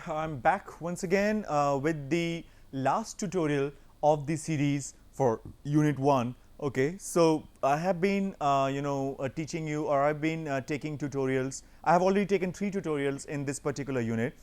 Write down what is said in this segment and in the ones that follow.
I'm back once again with the last tutorial of the series for Unit 1. Okay, so I have been teaching you, or I've been taking tutorials. I have already taken 3 tutorials in this particular unit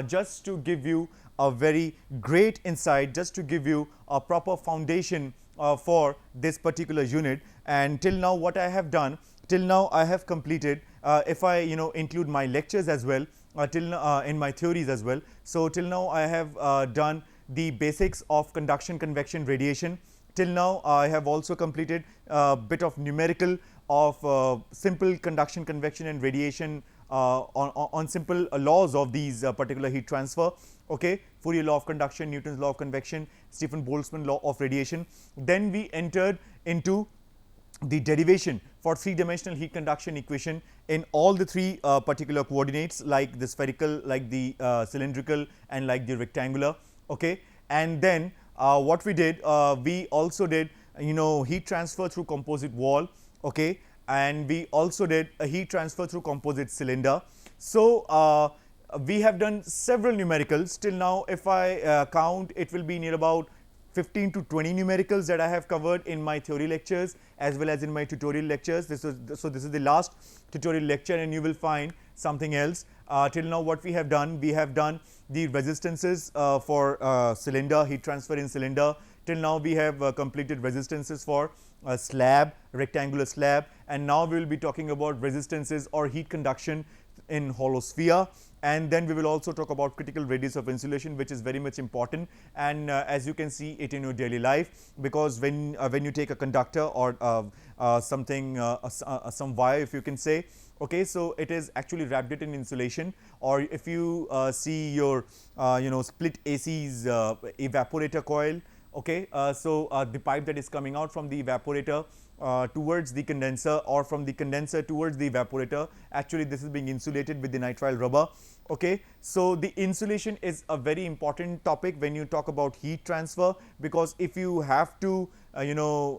just to give you a very great insight, just to give you a proper foundation for this particular unit. And till now what I have done, till now I have completed, if I include my lectures as well, in my theories as well. So till now I have done the basics of conduction, convection, radiation. Till now I have also completed a bit of numerical of simple conduction, convection and radiation on simple laws of these particular heat transfer. Okay, Fourier law of conduction, Newton's law of convection, Stephen Boltzmann law of radiation. Then we entered into the derivation for 3-dimensional heat conduction equation in all the 3 particular coordinates, like the spherical, like the cylindrical and like the rectangular. Okay, and then what we did, we also did heat transfer through composite wall. Okay, and we also did a heat transfer through composite cylinder. So we have done several numericals till now. If I count, it will be near about 15 to 20 numericals that I have covered in my theory lectures as well as in my tutorial lectures. This is the last tutorial lecture, and you will find something else. Till now what we have done the resistances for cylinder, heat transfer in cylinder. Till now we have completed resistances for a slab, rectangular slab, and now we will be talking about resistances or heat conduction in hollow sphere. And then we will also talk about critical radius of insulation, which is very much important, and as you can see it in your daily life, because when you take a conductor or something, some wire, if you can say, okay, so it is actually wrapped it in insulation. Or if you see your split AC's evaporator coil, okay, so the pipe that is coming out from the evaporator towards the condenser, or from the condenser towards the evaporator, actually this is being insulated with the nitrile rubber. Okay, so the insulation is a very important topic when you talk about heat transfer, because if you have to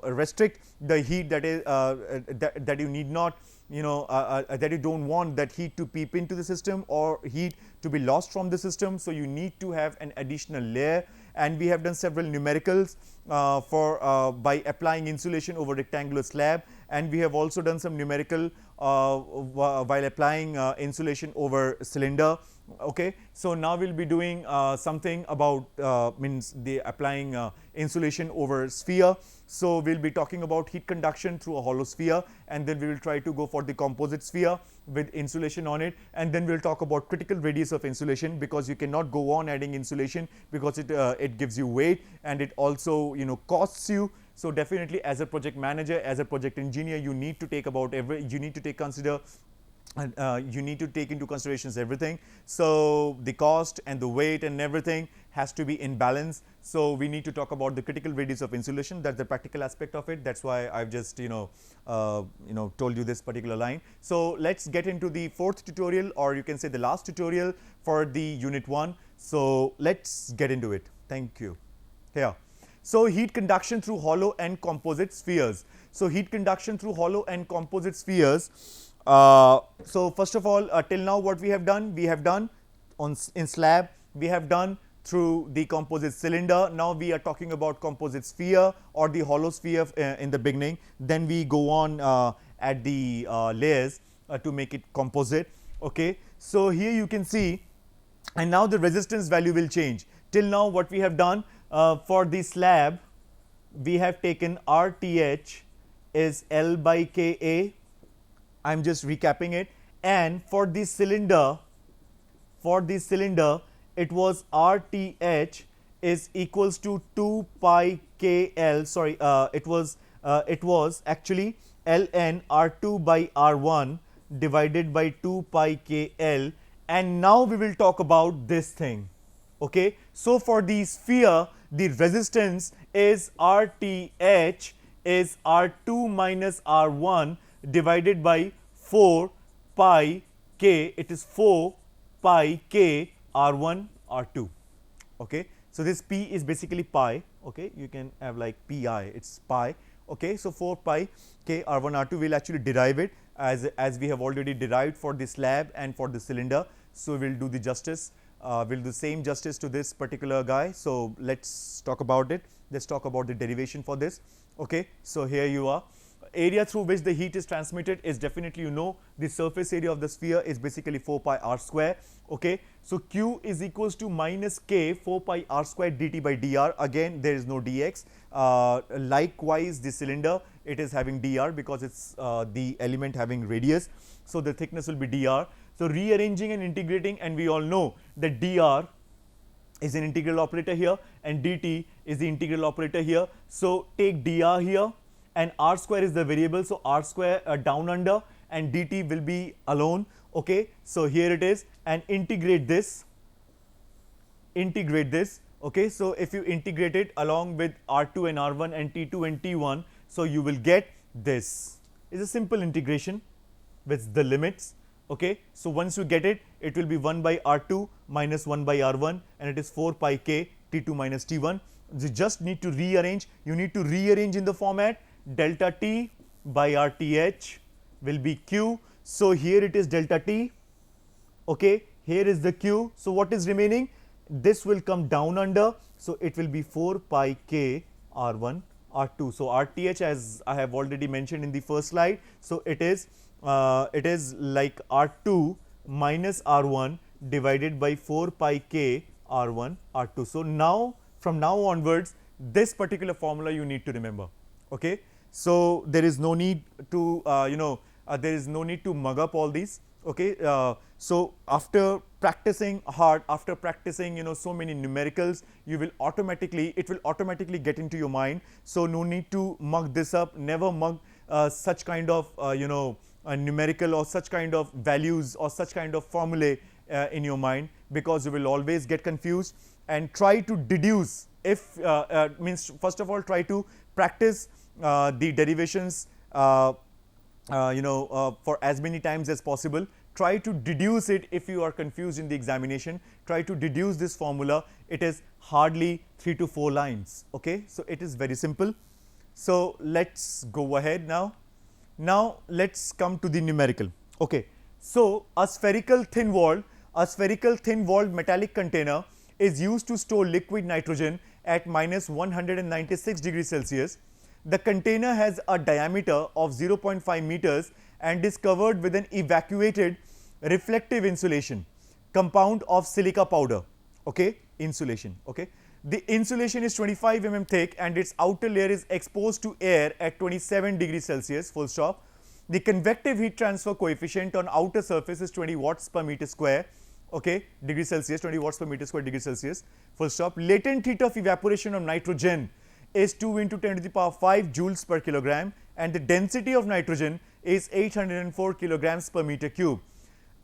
restrict the heat that is that you need not, that you don't want that heat to peep into the system or heat to be lost from the system, so you need to have an additional layer. And we have done several numericals by applying insulation over rectangular slab, and we have also done some numerical while applying insulation over cylinder. Okay, so now we will be doing something about means the applying insulation over sphere. So we will be talking about heat conduction through a hollow sphere, and then we will try to go for the composite sphere with insulation on it. And then we will talk about critical radius of insulation, because you cannot go on adding insulation, because it gives you weight and it also costs you. So definitely as a project manager, as a project engineer, you need to take you need to take into considerations everything. So the cost and the weight and everything has to be in balance. So we need to talk about the critical radius of insulation. That's the practical aspect of it. That's why I've just told you this particular line. So let's get into the 4th tutorial, or you can say the last tutorial for the unit 1. So let's get into it. Thank you. Here. So heat conduction through hollow and composite spheres. So heat conduction through hollow and composite spheres. So first of all, till now what we have done in slab, we have done through the composite cylinder. Now we are talking about composite sphere or the hollow sphere in the beginning. Then we go on at the layers to make it composite. Okay, so here you can see, and now the resistance value will change. Till now what we have done, for the slab we have taken RTH is L by Ka. I am just recapping it. And for the cylinder it was RTH is equals to 2 pi KL. Sorry, it was actually ln R2 by R1 divided by 2 pi KL. And now we will talk about this thing. Okay, so for the sphere, the resistance is RTH is R2 minus R1 divided by 4 pi K. It is 4 pi K R1 R2. Okay, so this P is basically pi. Okay, you can have like pi, it's pi. Okay, so 4 pi K R1 R2, will actually derive it as we have already derived for the slab and for the cylinder. So we'll do the justice. We'll do same justice to this particular guy. So let's talk about it. Let's talk about the derivation for this. Okay, so here you are. Area through which the heat is transmitted is definitely, you know, the surface area of the sphere is basically 4 pi r square. Okay, so Q is equals to minus K 4 pi r square dt by dr. Again, there is no dx. Likewise, the cylinder, it is having dr because it's the element having radius. So the thickness will be dr. So rearranging and integrating, and we all know that dr is an integral operator here and dt is the integral operator here. So take dr here, and r square is the variable, so r square down under, and dt will be alone. Okay, so here it is, and integrate this. Okay, so if you integrate it along with r2 and r1 and t2 and t1, so you will get this. It's a simple integration with the limits. Okay, so once you get it, it will be 1 by r2 minus 1 by r1, and it is 4 pi k t2 minus t1. You just need to rearrange. You need to rearrange in the format delta t by rth will be q. So here it is delta t. Okay, here is the q. So what is remaining? This will come down under. So it will be 4 pi k r1 r2. So rth, as I have already mentioned in the first slide, so it is like r2 minus r1 divided by 4 pi k r1 r2. So now, from now onwards, this particular formula you need to remember. Okay, so there is no need to there is no need to mug up all these. Okay, so after practicing hard, after practicing so many numericals, you will automatically, it will automatically get into your mind. So no need to mug this up. Never mug such kind of a numerical or such kind of values or such kind of formulae in your mind, because you will always get confused. And try to deduce, if means first of all try to practice the derivations for as many times as possible. Try to deduce it if you are confused in the examination. Try to deduce this formula. It is hardly 3 to 4 lines. Okay, so it is very simple. So let's go ahead now. Now let's come to the numerical. Okay, so a spherical thin-walled metallic container is used to store liquid nitrogen at minus 196 degrees Celsius. The container has a diameter of 0.5 meters and is covered with an evacuated reflective insulation compound of silica powder. Okay, insulation. Okay, the insulation is 25 mm thick and its outer layer is exposed to air at 27 degrees Celsius, full stop. The convective heat transfer coefficient on outer surface is 20 watts per meter square. Okay, degree Celsius, 20 watts per meter square degree Celsius, full stop. Latent heat of evaporation of nitrogen is 2 into 10 to the power 5 joules per kilogram, and the density of nitrogen is 804 kilograms per meter cube.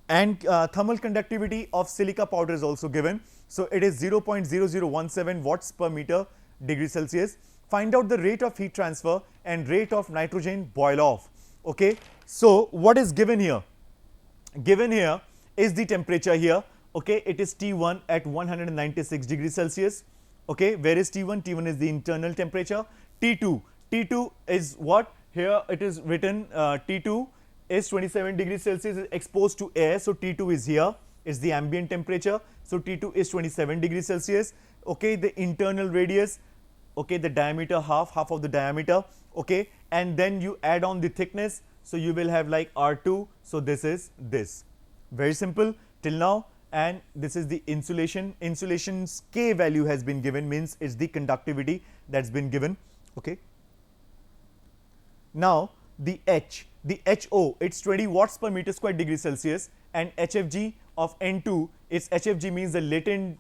And thermal conductivity of silica powder is also given. So it is 0.0017 watts per meter degree Celsius. Find out the rate of heat transfer and rate of nitrogen boil off. Okay, so what is given here? Given here is the temperature here. Okay, it is T1 at 196 degrees Celsius. Okay, where is T1? T1 is the internal temperature. T2 is what? Here it is written T2 is 27 degrees Celsius, is exposed to air. So T2 is here, is the ambient temperature. So T2 is 27 degrees Celsius. Okay, the internal radius, okay, the diameter half of the diameter. Okay, and then you add on the thickness. So you will have like R2. So this is this. Very simple till now. And this is the insulation. Insulation's K value has been given, means it's the conductivity that's been given. Okay. Now the H, the HO, it's 20 watts per meter square degree Celsius, and HFG of N2, its HFG means the latent,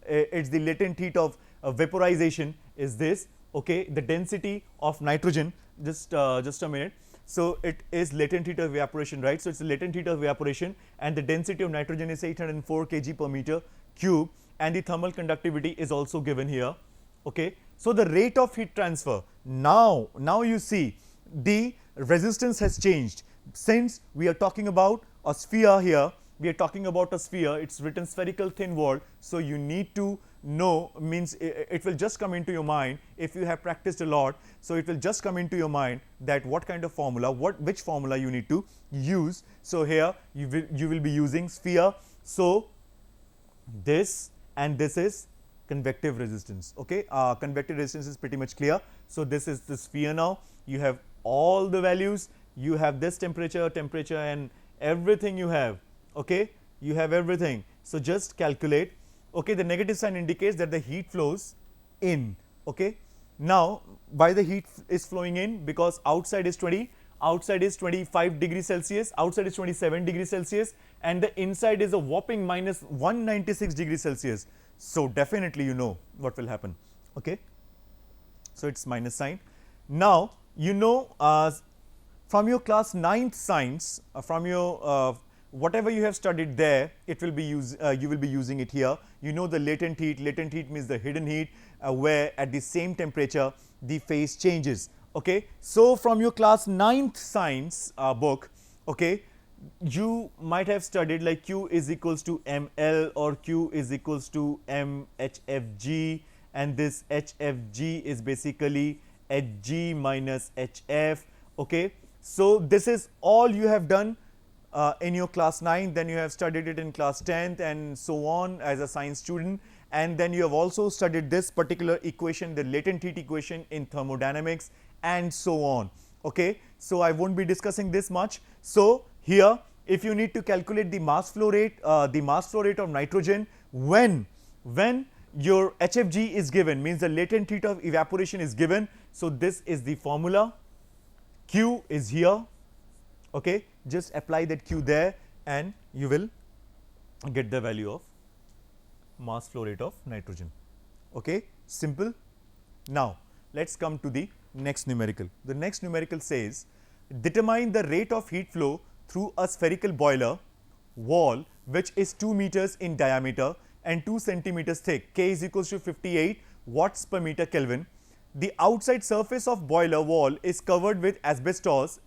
it's the latent heat of vaporization is this. Okay, the density of nitrogen, just a minute. So it is latent heat of evaporation, right? So it's the latent heat of evaporation, and the density of nitrogen is 804 kg per meter cube, and the thermal conductivity is also given here. Okay, so the rate of heat transfer, now you see the resistance has changed. Since we are talking about a sphere here, we are talking about a sphere, it's written spherical thin walled. So you need to know, means it will just come into your mind if you have practiced a lot. So it will just come into your mind that what kind of formula, which formula you need to use. So here you will be using sphere. So this and this is convective resistance. Okay, convective resistance is pretty much clear. So this is the sphere. Now you have all the values, you have this temperature, and everything you have. Okay, you have everything. So just calculate. Okay, the negative sign indicates that the heat flows in. Okay, now why the heat is flowing in? Because outside is 25 degrees Celsius, outside is 27 degrees Celsius, and the inside is a whopping minus 196 degrees Celsius. So definitely you know what will happen. Okay, so it's minus sign. Now you know from your class 9th science, from your whatever you have studied there, it will be you will be using it here. You know the latent heat. Latent heat means the hidden heat, where at the same temperature the phase changes. Okay, so from your class 9th science book, okay, you might have studied like Q is equals to ml or Q is equals to mHfg, and this Hfg is basically Hg minus Hf. Okay, so this is all you have done in your class 9, then you have studied it in class 10th and so on as a science student, and then you have also studied this particular equation, the latent heat equation, in thermodynamics and so on. Okay, so I won't be discussing this much. So here, if you need to calculate the mass flow rate of nitrogen when your Hfg is given, means the latent heat of evaporation is given. So this is the formula. Q is here. Okay, just apply that Q there and you will get the value of mass flow rate of nitrogen. Okay, simple. Now let's come to the next numerical. The next numerical says determine the rate of heat flow through a spherical boiler wall which is 2 meters in diameter and 2 centimeters thick. K is equals to 58 watts per meter Kelvin. The outside surface of boiler wall is covered with asbestos.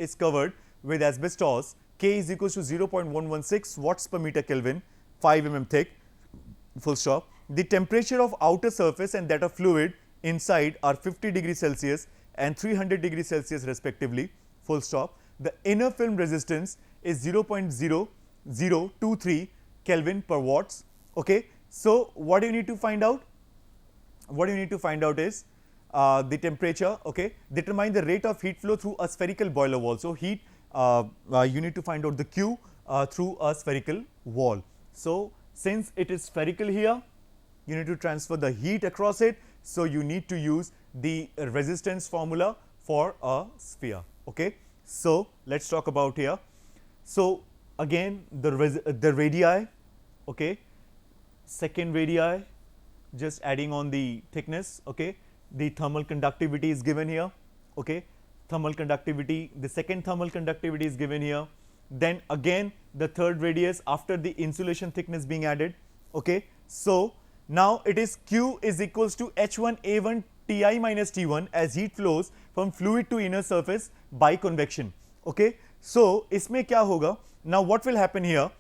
K is equals to 0.116 watts per meter Kelvin, 5 mm thick, full stop. The temperature of outer surface and that of fluid inside are 50 degrees Celsius and 300 degrees Celsius respectively, full stop. The inner film resistance is 0.0023 Kelvin per watts. Okay, so what do you need to find out? What you need to find out is the temperature. Okay, determine the rate of heat flow through a spherical boiler wall. So heat, you need to find out the Q through a spherical wall. So since it is spherical here, you need to transfer the heat across it. So you need to use the resistance formula for a sphere. Okay, so let's talk about here. So again the radii. Okay, second radii, just adding on the thickness. Okay, the thermal conductivity is given here. Okay, thermal conductivity, the second thermal conductivity is given here. Then again the third radius after the insulation thickness being added. Okay, so now it is Q is equals to H1A1 Ti minus T1 as heat flows from fluid to inner surface by convection. Okay, so इसमें क्या होगा? Now what will happen here?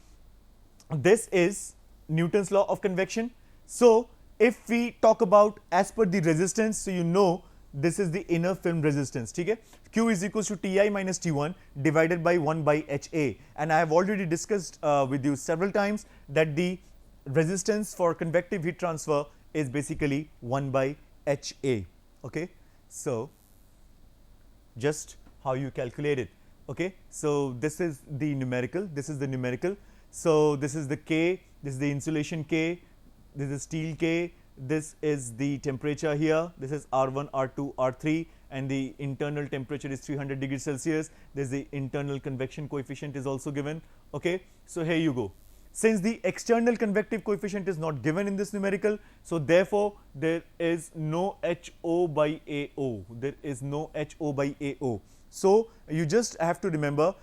This is Newton's law of convection. So if we talk about as per the resistance, so you know this is the inner film resistance. ठीक है? Q is equals to Ti minus T1 divided by 1 by HA, and I have already discussed with you several times that the resistance for convective heat transfer is basically 1 by HA. Okay, so just how you calculate it. Okay, so this is the numerical, so this is the K, this is the insulation K, this is steel K, this is the temperature here, this is R1, R2, R3, and the internal temperature is 300 degrees Celsius. There is the internal convection coefficient is also given. Okay, so here you go. Since the external convective coefficient is not given in this numerical, so therefore there is no HO by AO. There is no HO by AO. So you just have to remember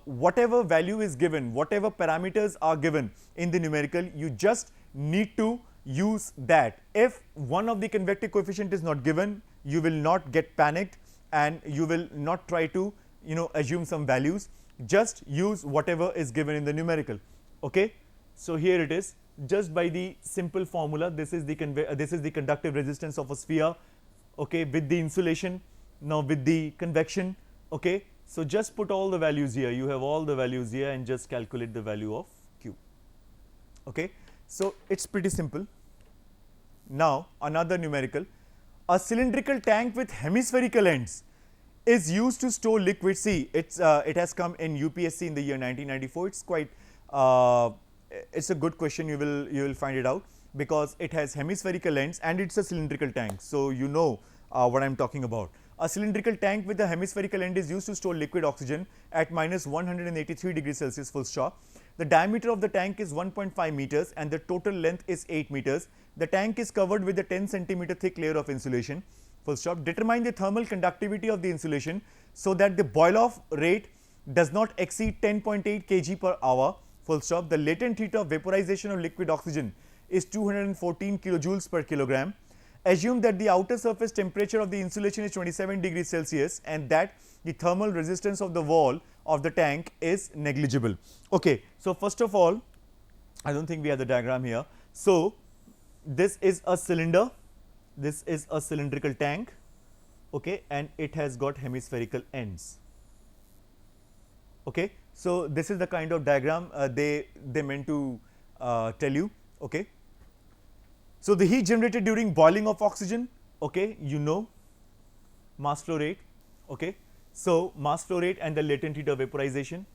whatever value is given, whatever parameters are given in the numerical, you just need to use that. If one of the convective coefficient is not given, you will not get panicked and you will not try to assume some values. Just use whatever is given in the numerical. Okay, so here it is, just by the simple formula. This is the conductive resistance of a sphere. Okay, with the insulation, now with the convection. Okay, so just put all the values here. You have all the values here and just calculate the value of Q. Okay, so it's pretty simple. Now another numerical, a cylindrical tank with hemispherical ends is used to store liquid. See, it has come in UPSC in the year 1994. It's quite it's a good question. You will find it out because it has hemispherical ends and it's a cylindrical tank. So you know what I'm talking about. A cylindrical tank with a hemispherical end is used to store liquid oxygen at minus 183 degrees Celsius full stop. The diameter of the tank is 1.5 meters and the total length is 8 meters. The tank is covered with a 10 centimeter thick layer of insulation. Full stop. Determine the thermal conductivity of the insulation so that the boil off rate does not exceed 10.8 kg per hour. Full stop. The latent heat of vaporization of liquid oxygen is 214 kilojoules per kilogram. Assume that the outer surface temperature of the insulation is 27 degrees Celsius and that the thermal resistance of the wall of the tank is negligible. Okay, so first of all, I don't think we have the diagram here. So this is a cylinder, this is a cylindrical tank, okay, and it has got hemispherical ends. Okay, so this is the kind of diagram they meant to tell you. Okay, so the heat generated during boiling of oxygen, okay, you know, mass flow rate. Okay, so mass flow rate and the latent heat of vaporization,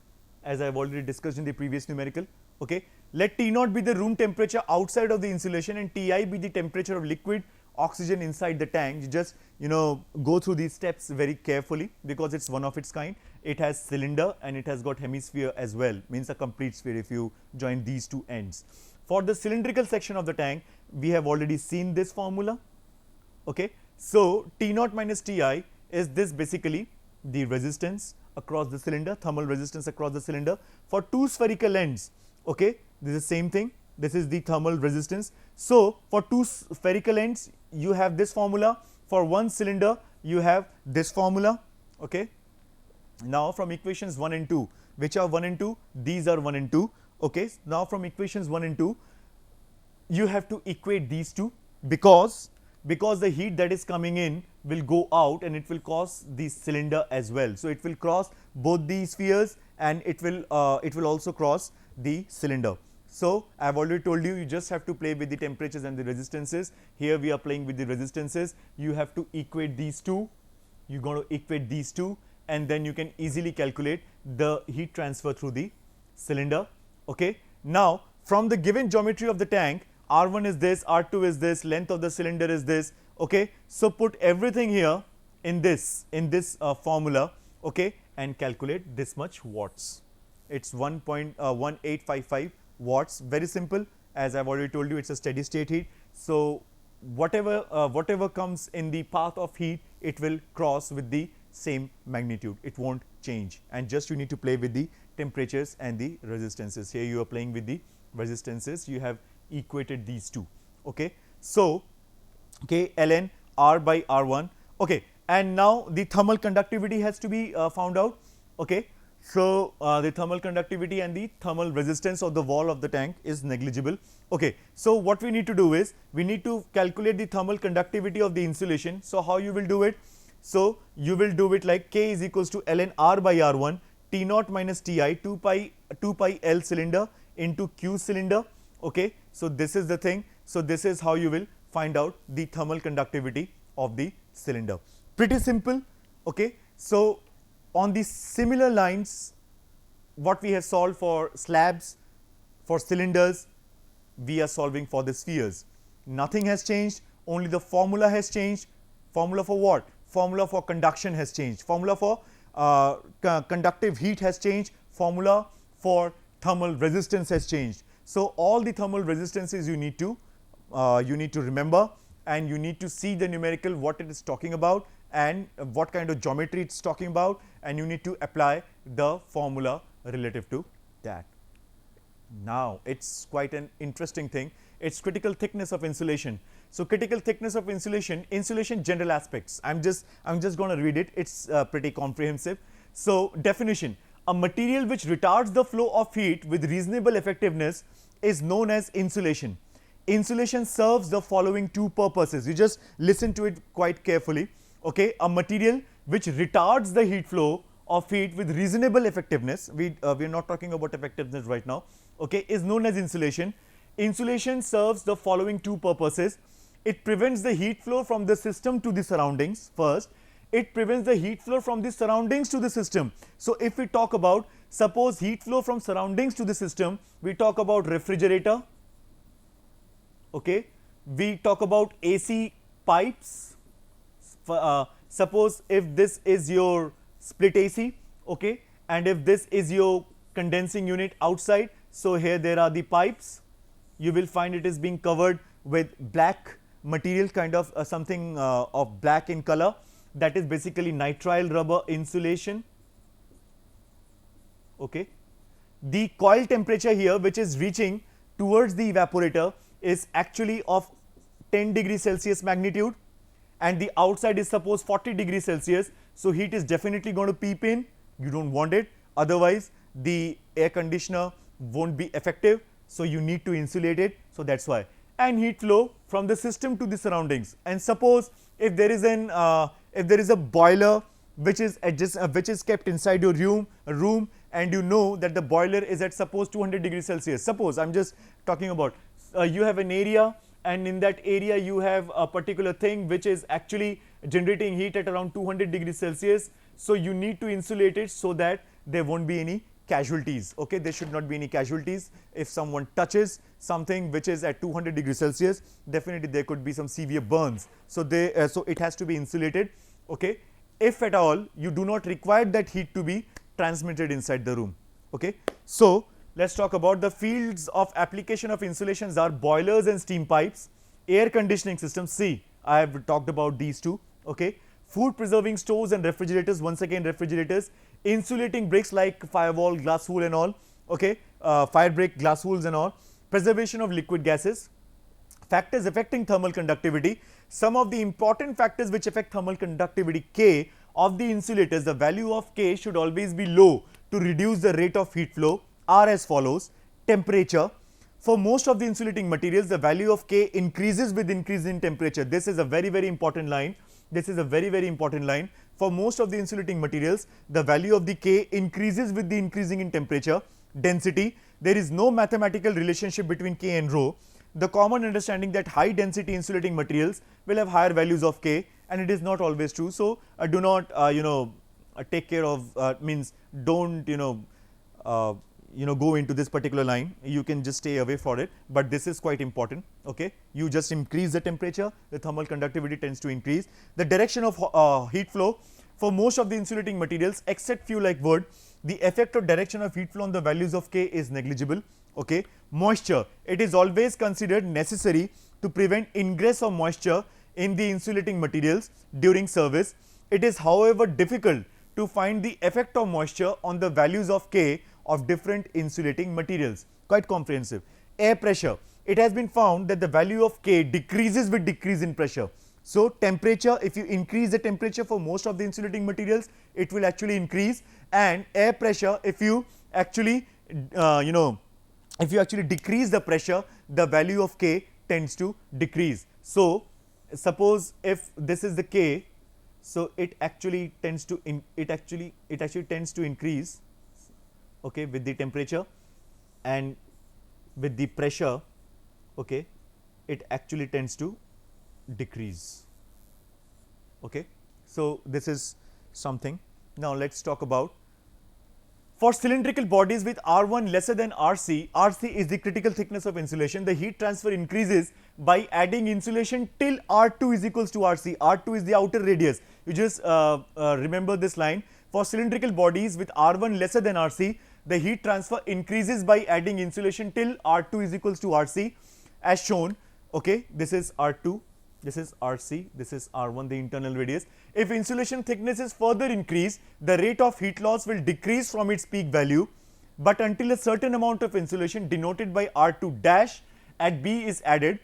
as I have already discussed in the previous numerical. Okay, let T naught be the room temperature outside of the insulation and Ti be the temperature of liquid oxygen inside the tank. You just go through these steps very carefully because it's one of its kind. It has cylinder and it has got hemisphere as well, means a complete sphere if you join these two ends. For the cylindrical section of the tank, we have already seen this formula. Okay, so T naught minus Ti is this basically the resistance across the cylinder, thermal resistance across the cylinder for two spherical ends. Okay, this is the same thing. This is the thermal resistance. So for two spherical ends, you have this formula. For one cylinder, you have this formula. Okay. Now from equations 1 and 2, which are 1 and 2? These are 1 and 2. Okay. Now from equations 1 and 2, you have to equate these two because the heat that is coming in will go out and it will cause the cylinder as well. So it will cross both the spheres and it will also cross the cylinder. So I have already told you, you just have to play with the temperatures and the resistances. Here we are playing with the resistances. You have to equate these two. You're going to equate these two and then you can easily calculate the heat transfer through the cylinder. Okay. Now from the given geometry of the tank, R1 is this, R2 is this, length of the cylinder is this. Okay. So put everything here in this formula, okay, and calculate this much watts. It's 1.1855 watts. Very simple. As I've already told you, it's a steady state heat. So whatever comes in the path of heat, it will cross with the same magnitude. It won't change. And just you need to play with the temperatures and the resistances. Here you are playing with the resistances. You have equated these two. Okay. So okay, ln R by R1. Okay. And now the thermal conductivity has to be found out. Okay. So the thermal conductivity and the thermal resistance of the wall of the tank is negligible. Okay. So what we need to do is we need to calculate the thermal conductivity of the insulation. So how you will do it? So you will do it like K is equals to ln R by R1 T naught minus Ti 2 pi L cylinder into Q cylinder. Okay. So this is the thing. So this is how you will find out the thermal conductivity of the cylinder. Pretty simple. Okay. So on the similar lines, what we have solved for slabs, for cylinders, we are solving for the spheres. Nothing has changed, only the formula has changed. Formula for what? Formula for conduction has changed. Formula for conductive heat has changed. Formula for thermal resistance has changed. So all the thermal resistances you need to remember, and you need to see the numerical what it is talking about and what kind of geometry it's talking about, and you need to apply the formula relative to that. Now it's quite an interesting thing. It's critical thickness of insulation. So critical thickness of insulation general aspects. I'm just going to read it. It's pretty comprehensive. So definition: a material which retards the flow of heat with reasonable effectiveness is known as insulation. Insulation serves the following two purposes. You just listen to it quite carefully. Okay, a material which retards the heat flow of heat with reasonable effectiveness, we are not talking about effectiveness right now, okay, is known as insulation. Insulation serves the following two purposes. It prevents the heat flow from the system to the surroundings first. It prevents the heat flow from the surroundings to the system. So, if we talk about, suppose heat flow from surroundings to the system, we talk about refrigerator, okay. We talk about AC pipes. Suppose if this is your split AC, okay, and if this is your condensing unit outside, so here there are the pipes. You will find it is being covered with black material, kind of something of black in color, that is basically nitrile rubber insulation, okay. The coil temperature here, which is reaching towards the evaporator, is actually of 10 degrees Celsius magnitude, and the outside is suppose 40 degrees Celsius. So, heat is definitely going to peep in, you do not want it, otherwise the air conditioner won't be effective. So, you need to insulate it. So, that is why. And heat flow from the system to the surroundings. And suppose if there is a boiler which is kept inside your room, and you know that the boiler is at suppose 200 degrees Celsius. Suppose I am just talking about you have an area, and in that area you have a particular thing which is actually generating heat at around 200 degrees Celsius. So, you need to insulate it so that there won't be any casualties, okay. There should not be any casualties. If someone touches something which is at 200 degrees Celsius, definitely there could be some severe burns. So, so it has to be insulated, okay. If at all you do not require that heat to be transmitted inside the room, okay. So, let us talk about the fields of application of insulations are boilers and steam pipes, air conditioning systems. See, I have talked about these two, okay. Food preserving stoves and refrigerators, once again refrigerators, insulating bricks like firewall, glass wool and all, okay, fire break, glass wools and all, preservation of liquid gases. Factors affecting thermal conductivity. Some of the important factors which affect thermal conductivity K of the insulators, the value of K should always be low to reduce the rate of heat flow, are as follows. Temperature. For most of the insulating materials, the value of K increases with increase in temperature. This is a very, very important line. This is a very, very important line. For most of the insulating materials, the value of the K increases with the increasing in temperature. Density. There is no mathematical relationship between K and rho. The common understanding that high density insulating materials will have higher values of K, and it is not always true. So, do not take care of means don't go into this particular line. You can just stay away for it, but this is quite important, okay. You just increase the temperature, the thermal conductivity tends to increase. The direction of heat flow. For most of the insulating materials except few like wood, the effect of direction of heat flow on the values of K is negligible, okay. Moisture. It is always considered necessary to prevent ingress of moisture in the insulating materials during service. It is however difficult to find the effect of moisture on the values of K of different insulating materials. Quite comprehensive. Air pressure. It has been found that the value of K decreases with decrease in pressure. So, temperature, if you increase the temperature for most of the insulating materials, it will actually increase, and air pressure, if you actually if you actually decrease the pressure, the value of K tends to decrease. So, suppose if this is the K, so it actually tends to tends to increase, okay, with the temperature, and with the pressure, okay, it actually tends to decrease, okay. So, this is something. Now, let us talk about for cylindrical bodies with R1 lesser than RC. RC is the critical thickness of insulation. The heat transfer increases by adding insulation till R2 is equals to RC. R2 is the outer radius. You just remember this line. For cylindrical bodies with R1 lesser than RC, the heat transfer increases by adding insulation till R2 is equals to RC, as shown, okay. This is R2, this is RC, this is R1, the internal radius. If insulation thickness is further increased, the rate of heat loss will decrease from its peak value, but until a certain amount of insulation denoted by R2 dash at B is added.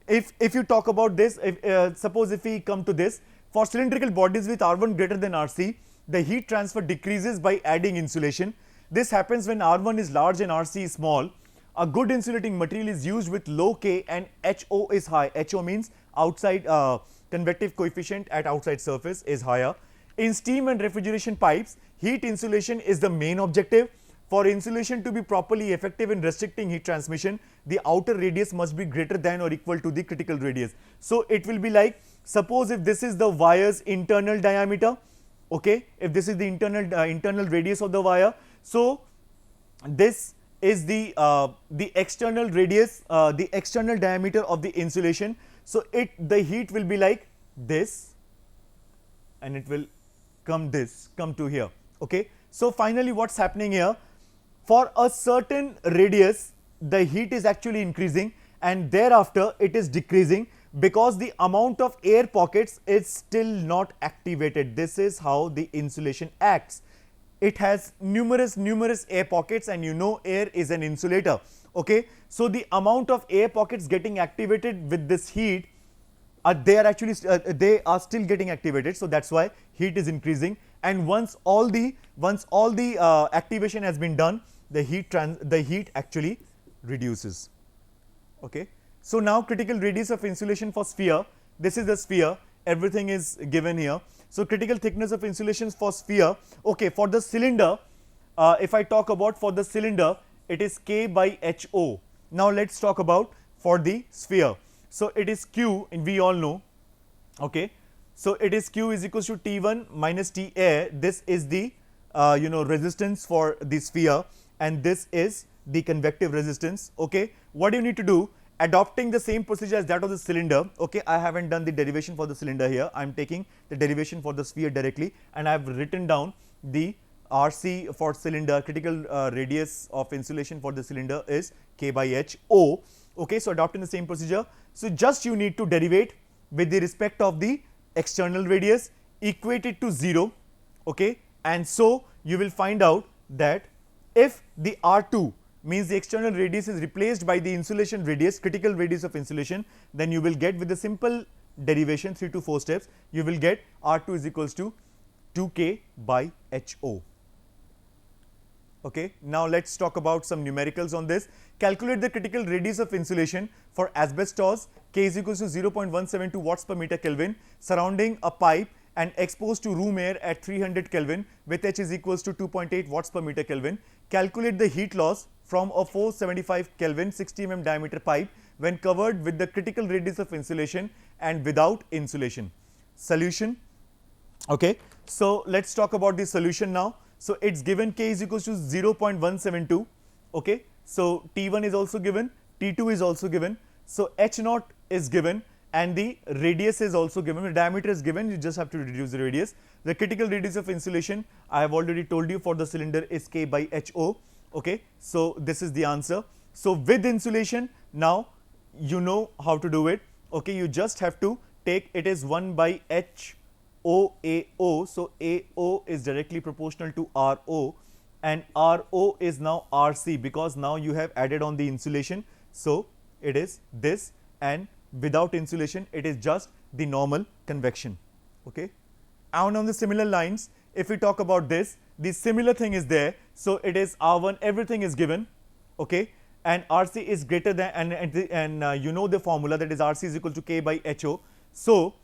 If you talk about this, suppose if we come to this, for cylindrical bodies with R1 greater than RC, the heat transfer decreases by adding insulation. This happens when R1 is large and RC is small. A good insulating material is used with low K and HO is high. HO means outside convective coefficient at outside surface is higher. In steam and refrigeration pipes, heat insulation is the main objective. For insulation to be properly effective in restricting heat transmission, the outer radius must be greater than or equal to the critical radius. So it will be like, suppose if this is the wire's internal diameter, okay, if this is the internal radius of the wire, so this is the external radius, the external diameter of the insulation. So the heat will be like this, and it will come to here. Okay. So finally, what's happening here? For a certain radius, the heat is actually increasing, and thereafter it is decreasing because the amount of air pockets is still not activated. This is how the insulation acts. It has numerous air pockets, and you know air is an insulator. Okay. So the amount of air pockets getting activated with this heat, they are still getting activated. So that's why heat is increasing, and once all the activation has been done, the heat actually reduces. Okay. So now critical radius of insulation for sphere. This is the sphere. Everything is given here. So critical thickness of insulation for sphere. Okay. For the cylinder, if I talk about for the cylinder, it is K by HO. Now let's talk about for the sphere. So it is Q, and we all know. Okay. So it is Q is equals to T1 minus T air. This is the resistance for the sphere, and this is the convective resistance. Okay. What do you need to do? Adopting the same procedure as that of the cylinder. Okay. I haven't done the derivation for the cylinder here. I am taking the derivation for the sphere directly, and I have written down the RC for cylinder. Critical radius of insulation for the cylinder is K by HO. Okay. So adopting the same procedure. So just you need to derivate with the respect of the external radius, equate it to 0. Okay. And so you will find out that if the R2 means the external radius is replaced by the insulation radius, critical radius of insulation, then you will get with the simple derivation 3 to 4 steps, you will get R2 is equals to 2K by HO. Okay. Now let's talk about some numericals on this. Calculate the critical radius of insulation for asbestos. K is equals to 0.172 watts per meter Kelvin surrounding a pipe and exposed to room air at 300 Kelvin with H is equals to 2.8 watts per meter Kelvin. Calculate the heat loss from a 475 Kelvin 60 mm diameter pipe when covered with the critical radius of insulation and without insulation. Solution. Okay. So let's talk about the solution now. So it's given K is equals to 0.172. Okay. So T1 is also given, T2 is also given. So H naught is given, and the radius is also given. The diameter is given. You just have to reduce the radius. The critical radius of insulation, I have already told you, for the cylinder is K by HO. Okay. So this is the answer. So with insulation, now you know how to do it. Okay. You just have to take, it is 1 by HOAO. So AO is directly proportional to RO, and RO is now RC because now you have added on the insulation. So it is this, and without insulation it is just the normal convection. Okay. And on the similar lines, if we talk about this, the similar thing is there. So it is R1, everything is given. Okay. And RC is greater than, and you know the formula, that is RC is equal to K by HO. So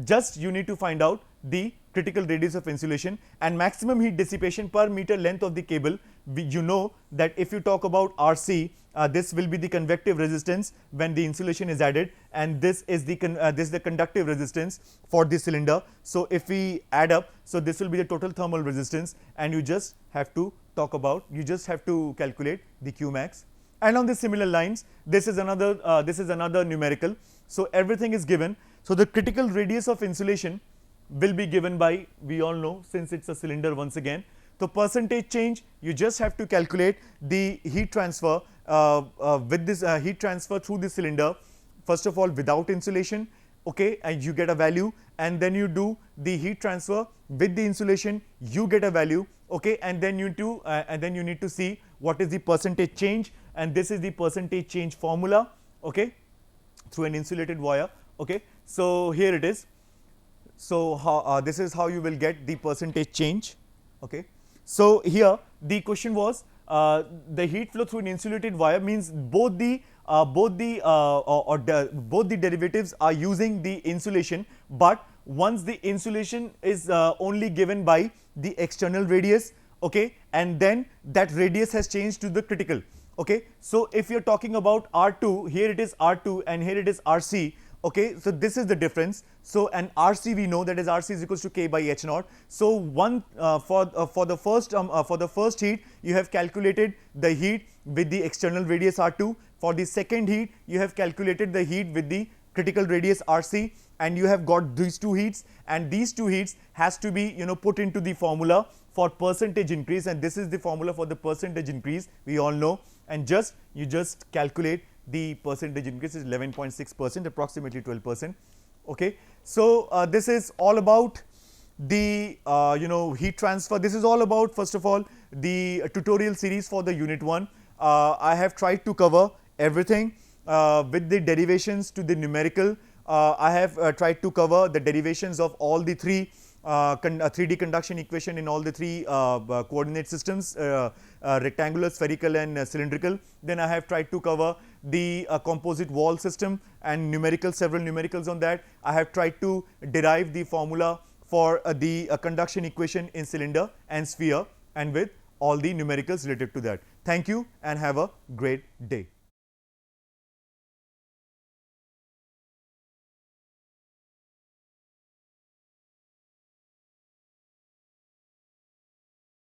just you need to find out the critical radius of insulation and maximum heat dissipation per meter length of the cable. You know that if you talk about RC, this will be the convective resistance when the insulation is added, and this is the conductive resistance for the cylinder. So if we add up, so this will be the total thermal resistance, and you just have to calculate the Qmax. And on the similar lines, this is another numerical. So everything is given. So the critical radius of insulation will be given by, we all know, since it's a cylinder once again. So percentage change, you just have to calculate the heat transfer with this heat transfer through the cylinder. First of all, without insulation, okay, and you get a value, and then you do the heat transfer with the insulation, you get a value, okay, and then you need to see what is the percentage change, and this is the percentage change formula, okay, through an insulated wire. Okay. So here it is. So this is how you will get the percentage change. Okay. So here the question was, the heat flow through an insulated wire means both the derivatives are using the insulation, but once the insulation is only given by the external radius, okay, and then that radius has changed to the critical. Okay, so if you're talking about R2, here it is R2 and here it is RC. Okay, so this is the difference. So an RC, we know that is RC is equals to K by H naught. So one for the first heat, you have calculated the heat with the external radius R2. For the second heat, you have calculated the heat with the critical radius RC, and you have got these two heats, and these two heats has to be put into the formula for percentage increase, and this is the formula for the percentage increase, we all know, and you just calculate the percentage increase is 11.6%, approximately 12%. Okay, so this is all about the heat transfer. This is all about, first of all, the tutorial series for the unit 1. I have tried to cover everything with the derivations to the numerical. I have tried to cover the derivations of all the three 3D conduction equation in all the three coordinate systems, rectangular, spherical and cylindrical. Then I have tried to cover the composite wall system and several numericals on that. I have tried to derive the formula for the conduction equation in cylinder and sphere, and with all the numericals related to that. Thank you and have a great day.